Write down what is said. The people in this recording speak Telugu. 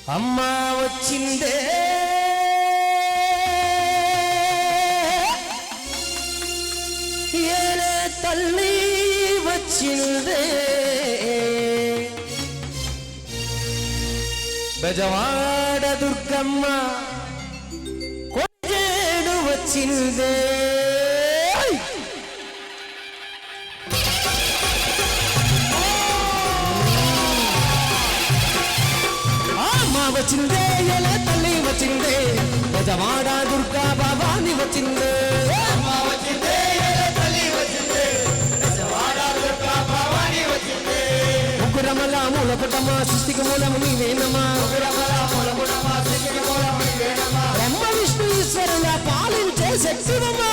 అమ్మా వచ్చిందే ఏలే తల్లి వచ్చిందే బెజవాడ దుర్గమ్మ కొచ్చేడు వచ్చిందే వచ్చిందే ఎలే తల్లి వచ్చిందే బెజవాడ దుర్గా భవాని వచ్చిందే ముగ్గురమల మూలపుటమ్మ సృష్టికి మూలము నీవేనమ్మా బ్రహ్మ విష్ణు ఈశ్వరుల పాలించే శక్తివమ్మా